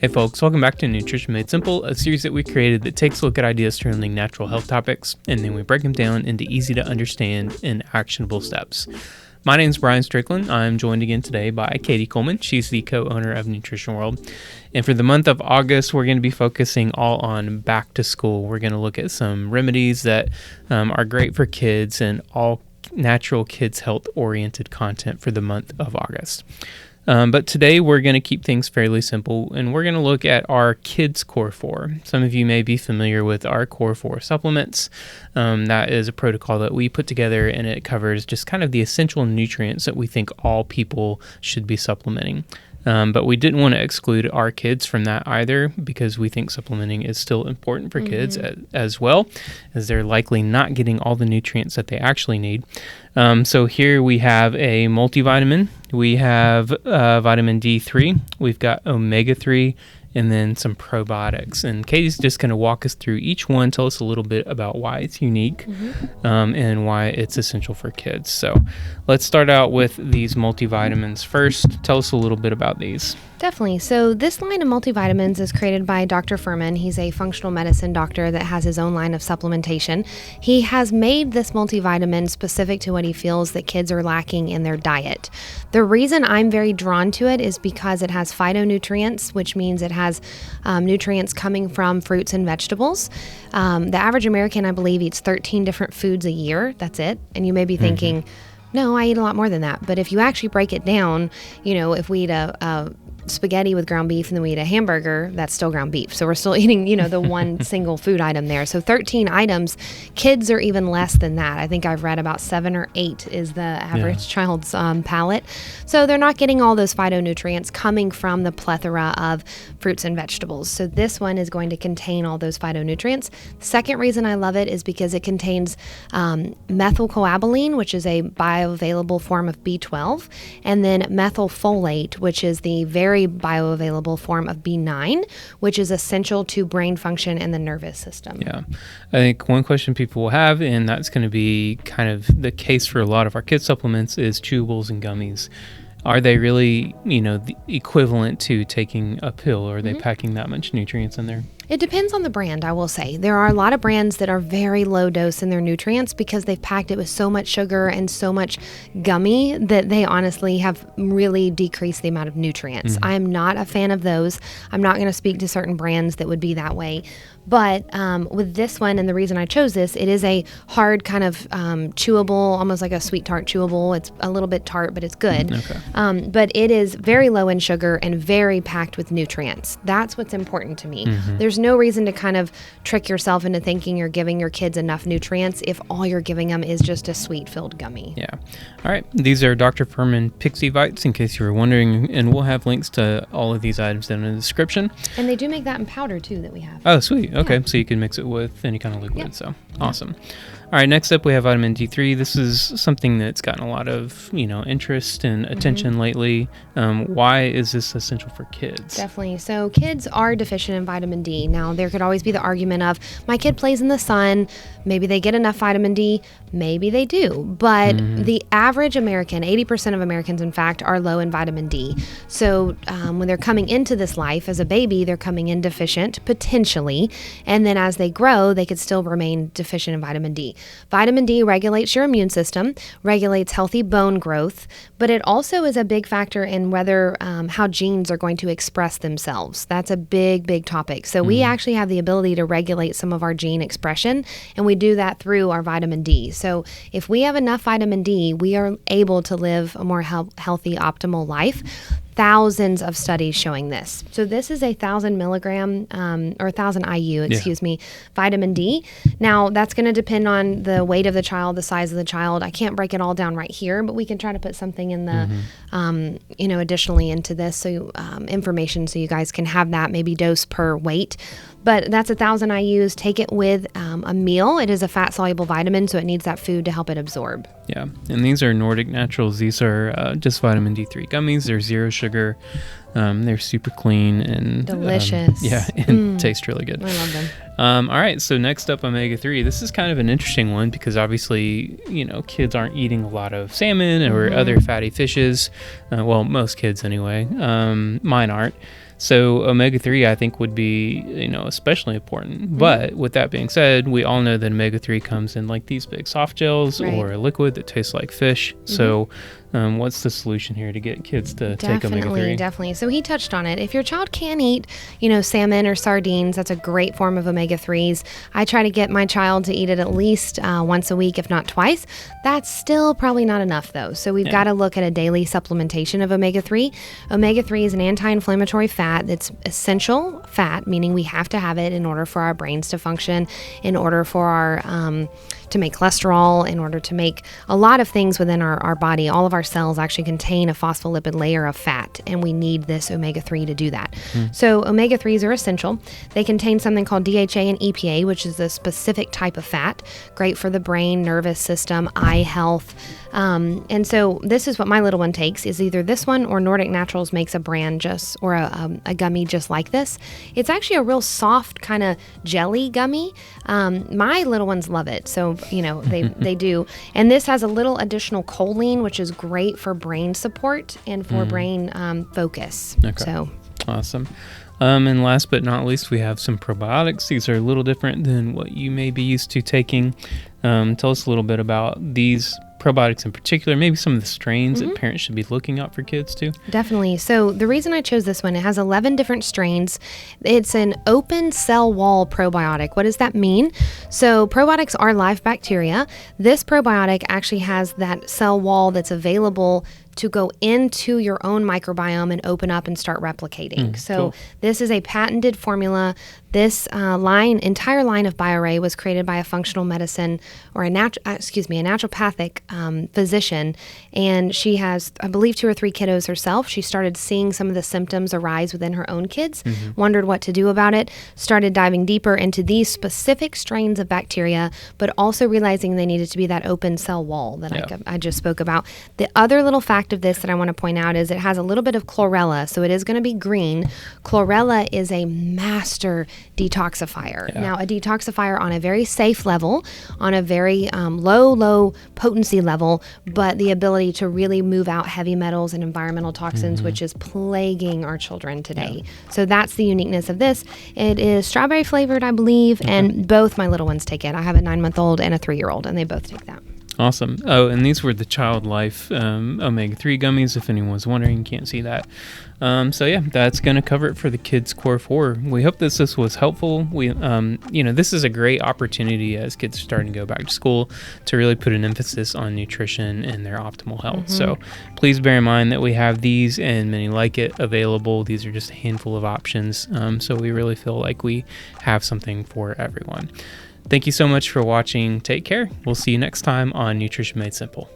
Hey folks, welcome back to Nutrition Made Simple, a series that we created that takes a look at ideas surrounding natural health topics, and then we break them down into easy to understand and actionable steps. My name is Brian Strickland. I'm joined again today by Cady Coleman. She's the co-owner of Nutrition World. And for the month of August, we're going to be focusing all on back to school. We're going to look at some remedies that are great for kids and all natural kids health oriented content for the month of August. But today we're going to keep things fairly simple, and we're going to look at our Kids Core 4. Some of you may be familiar with our Core 4 supplements. That is a protocol that we put together, and it covers just kind of the essential nutrients that we think all people should be supplementing. But we didn't want to exclude our kids from that either, because we think supplementing is still important for kids as well, as they're likely not getting all the nutrients that they actually need. So here we have a multivitamin. We have vitamin D3. We've got omega-3, and then some probiotics. And Cady's just going to walk us through each one, tell us a little bit about why it's unique and why it's essential for kids. So let's start out with these multivitamins first. Tell us a little bit about these. Definitely. So this line of multivitamins is created by Dr. Furman. He's a functional medicine doctor that has his own line of supplementation. He has made this multivitamin specific to what he feels that kids are lacking in their diet. The reason I'm very drawn to it is because it has phytonutrients, which means it has nutrients coming from fruits and vegetables. The average American, I believe, eats 13 different foods a year. That's it. And you may be thinking, no, I eat a lot more than that. But if you actually break it down, you know, if we eat a spaghetti with ground beef and then we eat a hamburger, that's still ground beef. So we're still eating, you know, the one single food item there. So 13 items. Kids are even less than that. I think I've read about 7 or 8 is the average child's palate. So they're not getting all those phytonutrients coming from the plethora of fruits and vegetables. So this one is going to contain all those phytonutrients. The second reason I love it is because it contains methylcoabaline, which is a bioavailable form of B12, and then methylfolate, which is the very bioavailable form of B9, which is essential to brain function and the nervous system. Yeah. I think one question people will have, and that's going to be kind of the case for a lot of our kids supplements, is chewables and gummies. Are they really, you know, the equivalent to taking a pill, or are they packing that much nutrients in there? It depends on the brand, I will say. There are a lot of brands that are very low dose in their nutrients because they've packed it with so much sugar and so much gummy that they honestly have really decreased the amount of nutrients. I am not a fan of those. I'm not going to speak to certain brands that would be that way. But with this one, and the reason I chose this, it is a hard kind of chewable, almost like a sweet tart chewable. It's a little bit tart, but it's good. But it is very low in sugar and very packed with nutrients. That's what's important to me. There's no reason to kind of trick yourself into thinking you're giving your kids enough nutrients if all you're giving them is just a sweet-filled gummy. Yeah. All right. These are Dr. Furman Pixie Vites, in case you were wondering, and we'll have links to all of these items down in the description. And they do make that in powder, too, that we have. Oh, sweet. Okay. So you can mix it with any kind of liquid. So awesome. All right, next up we have vitamin D3. This is something that's gotten a lot of, you know, interest and attention lately. Why is this essential for kids? Definitely. So kids are deficient in vitamin D. Now, there could always be the argument of, my kid plays in the sun, maybe they get enough vitamin D, maybe they do. But the average American, 80% of Americans, in fact, are low in vitamin D. So when they're coming into this life as a baby, they're coming in deficient, potentially. And then as they grow, they could still remain deficient in vitamin D. Vitamin D regulates your immune system, regulates healthy bone growth, but it also is a big factor in whether how genes are going to express themselves. That's a big, big topic. So we actually have the ability to regulate some of our gene expression, and we do that through our vitamin D. So if we have enough vitamin D, we are able to live a more healthy, optimal life. Thousands of studies showing this. So this is 1,000 milligram or 1,000 IU, vitamin D. Now that's going to depend on the weight of the child, the size of the child. I can't break it all down right here, but we can try to put something in the, additionally into this information so you guys can have that maybe dose per weight. But that's 1,000 IUs. Take it with a meal. It is a fat-soluble vitamin, so it needs that food to help it absorb. Yeah, and these are Nordic Naturals. These are just vitamin D3 gummies. They're zero sugar. They're super clean and delicious. and taste really good. I love them. All right, so next up, omega-3. This is kind of an interesting one because obviously, kids aren't eating a lot of salmon or other fatty fishes. Well, most kids anyway. Mine aren't. So omega-3, I think, would be, especially important. But with that being said, we all know that omega-3 comes in like these big soft gels or a liquid that tastes like fish. So what's the solution here to get kids to take omega-3? Definitely. So he touched on it. If your child can eat, salmon or sardines, that's a great form of omega-3s. I try to get my child to eat it at least once a week, if not twice. That's still probably not enough, though. So we've got to look at a daily supplementation of omega-3. Omega-3 is an anti-inflammatory fat that's essential fat, meaning we have to have it in order for our brains to function, in order for our to make cholesterol, in order to make a lot of things within our body. All of our cells actually contain a phospholipid layer of fat, and we need this omega-3 to do that. So omega-3s are essential. They contain something called DHA and EPA, which is a specific type of fat, great for the brain, nervous system, eye health. And so this is what my little one takes, is either this one or Nordic Naturals makes a brand or a gummy just like this. It's actually a real soft kind of jelly gummy. My little ones love it. So, they do. And this has a little additional choline, which is great for brain support and for brain focus. Okay. So awesome. And last but not least, we have some probiotics. These are a little different than what you may be used to taking. Tell us a little bit about these probiotics in particular, maybe some of the strains that parents should be looking out for kids too. Definitely. So the reason I chose this one, it has 11 different strains. It's an open cell wall probiotic. What does that mean? So probiotics are live bacteria. This probiotic actually has that cell wall that's available to go into your own microbiome and open up and start replicating. So this is a patented formula. This entire line of BioRay was created by a functional medicine or a naturopathic physician, and she has, I believe, 2 or 3 kiddos herself. She started seeing some of the symptoms arise within her own kids, wondered what to do about it, started diving deeper into these specific strains of bacteria, but also realizing they needed to be that open cell wall that I just spoke about. The other little fact of this that I want to point out is it has a little bit of chlorella, so it is going to be green. Chlorella is a master detoxifier. Now, a detoxifier on a very safe level, on a very low potency level, but the ability to really move out heavy metals and environmental toxins, which is plaguing our children today. So that's the uniqueness of this. It is strawberry flavored, I believe, and both my little ones take it. I have a 9-month-old and a 3-year-old, and they both take that. Awesome. Oh, and these were the Child Life omega-3 gummies, if anyone's wondering. You can't see that. That's going to cover it for the Kids Core 4. We hope this was helpful. This is a great opportunity as kids are starting to go back to school to really put an emphasis on nutrition and their optimal health. So please bear in mind that we have these and many like it available. These are just a handful of options. So we really feel like we have something for everyone. Thank you so much for watching. Take care. We'll see you next time on Nutrition Made Simple.